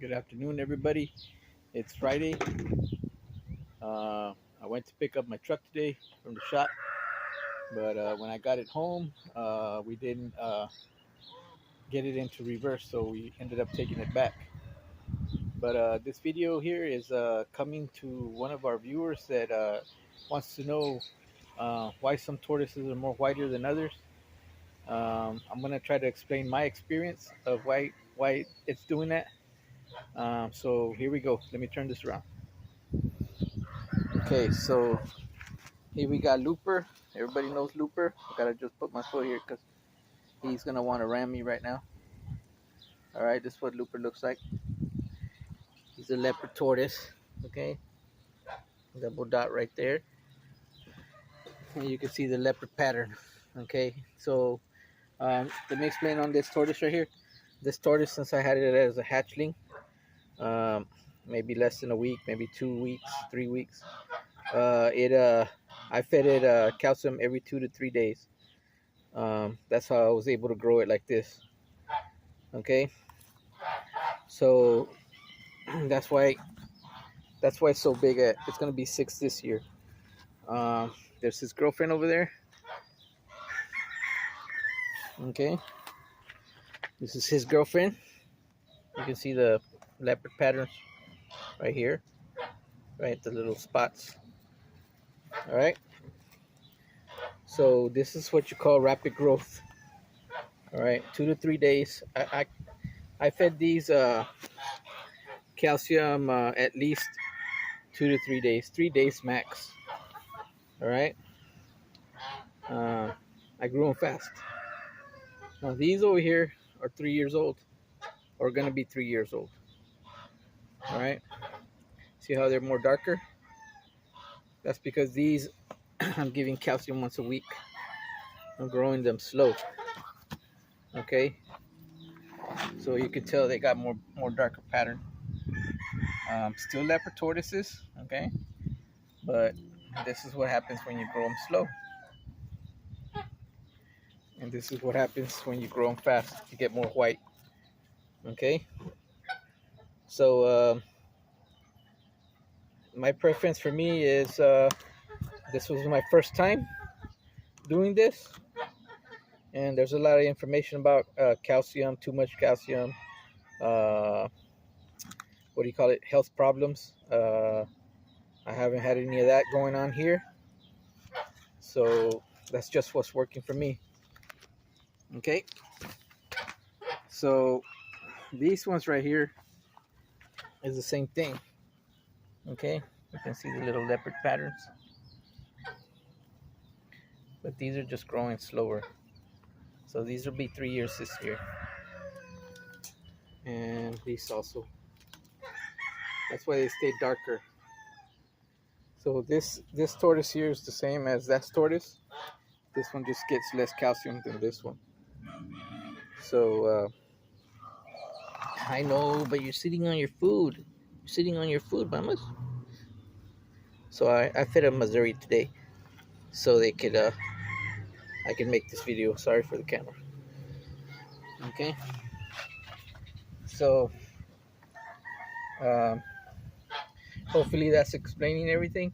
Good afternoon, everybody. It's Friday. I went to pick up my truck today from the shop, but when I got it home, we didn't get it into reverse, so we ended up taking it back. But this video here is coming to one of our viewers that wants to know why some tortoises are more whiter than others. I'm gonna try to explain my experience of why it's doing that. So here we go. Let me turn this around. Okay, so here we got Looper. Everybody knows Looper. I gotta just put my foot here because he's gonna want to ram me right now. All right, this is what Looper looks like. He's a leopard tortoise. Okay, double dot right there, and you can see the leopard pattern. Okay, so let me explain on this tortoise right here. This tortoise, since I had it as a hatchling, maybe less than a week, maybe 2 weeks, 3 weeks. I fed it calcium every 2 to 3 days. That's how I was able to grow it like this. Okay, so that's why it's so big. It's gonna be 6 this year. There's his girlfriend over there. Okay, this is his girlfriend. You can see the leopard patterns right here, right, the little spots. All right, so this is what you call rapid growth. All right, 2 to 3 days. I fed these calcium at least 2 to 3 days, 3 days max. All right, I grew them fast. Now these over here are 3 years old, or gonna be 3 years old. All right, see how they're more darker? That's because these I'm giving calcium once a week. I'm growing them slow. Okay, so you can tell they got more darker pattern. Still leopard tortoises. Okay, but this is what happens when you grow them slow, and this is what happens when you grow them fast. You get more white. Okay, so my preference for me is this was my first time doing this, and there's a lot of information about calcium, too much calcium, what do you call it, health problems. I haven't had any of that going on here, so that's just what's working for me. Okay, so these ones right here is the same thing. Okay, you can see the little leopard patterns, but these are just growing slower. So these will be 3 years this year, and these also. That's why they stay darker. So this tortoise here is the same as that tortoise. This one just gets less calcium than this one. So I know, but you're sitting on your food. You're sitting on your food, mamas. So I fed them Missouri today, so they could I can make this video. Sorry for the camera. Okay. So hopefully that's explaining everything.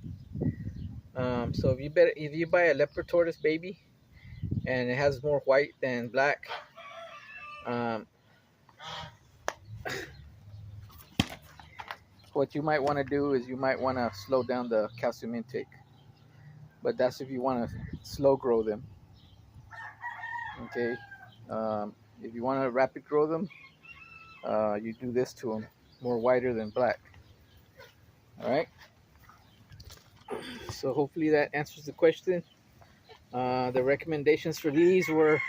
So if you buy a leopard tortoise baby and it has more white than black, what you might want to do is you might want to slow down the calcium intake, but that's if you want to slow grow them. Okay, if you want to rapid grow them, you do this to them, more whiter than black. All right, so hopefully that answers the question. The recommendations for these were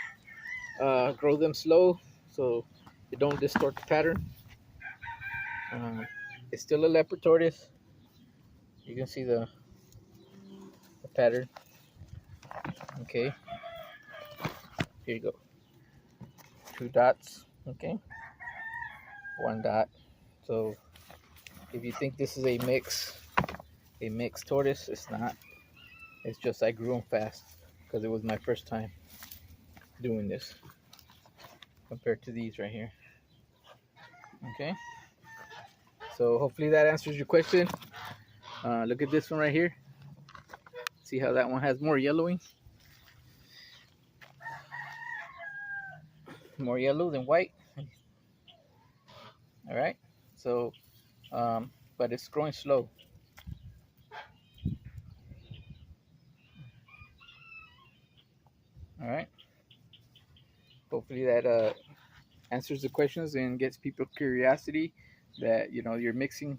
grow them slow so you don't distort the pattern. It's still a leopard tortoise. You can see the pattern. Okay, here you go. 2 dots. Okay, 1 dot. So if you think this is a mixed tortoise, it's not. It's just I grew them fast because it was my first time doing this compared to these right here. Okay, So hopefully that answers your question. Look at this one right here. See how that one has more yellowing, more yellow than white. All right. So, but it's growing slow. All right. Hopefully that answers the questions and gets people curiosity that you're mixing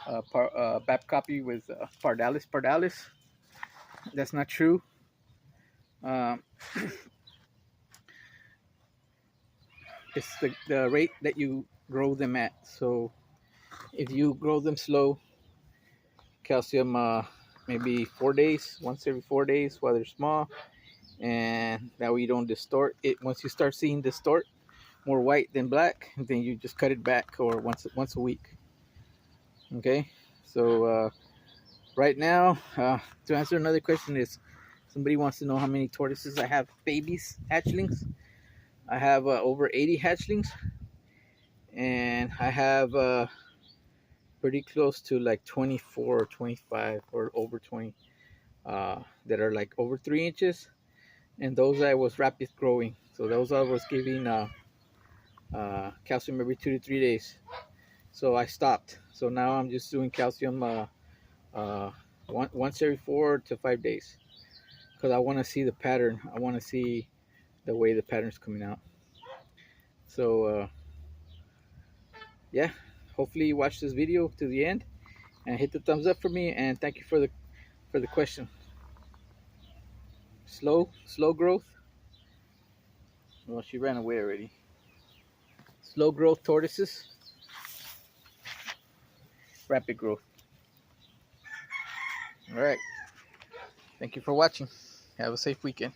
Bab copy with Pardalis Pardalis. That's not true. Um, it's the rate that you grow them at. So if you grow them slow, calcium maybe 4 days, once every 4 days while they're small, and that way you don't distort it. Once you start seeing distort more white than black, then you just cut it back, or once a week. Okay, so right now, to answer another question is, somebody wants to know how many tortoises I have, babies, hatchlings. I have over 80 hatchlings, and I have pretty close to like 24 or 25 or over 20 that are like over 3 inches, and those I was rapid growing. So those I was giving calcium every 2 to 3 days. So I stopped. So now I'm just doing calcium once every 4 to 5 days, because I want to see the pattern. I want to see the way the pattern's coming out. So yeah, hopefully you watch this video to the end and hit the thumbs up for me, and thank you for the question. Slow growth. Well, she ran away already. Slow growth tortoises, rapid growth. All right, thank you for watching. Have a safe weekend.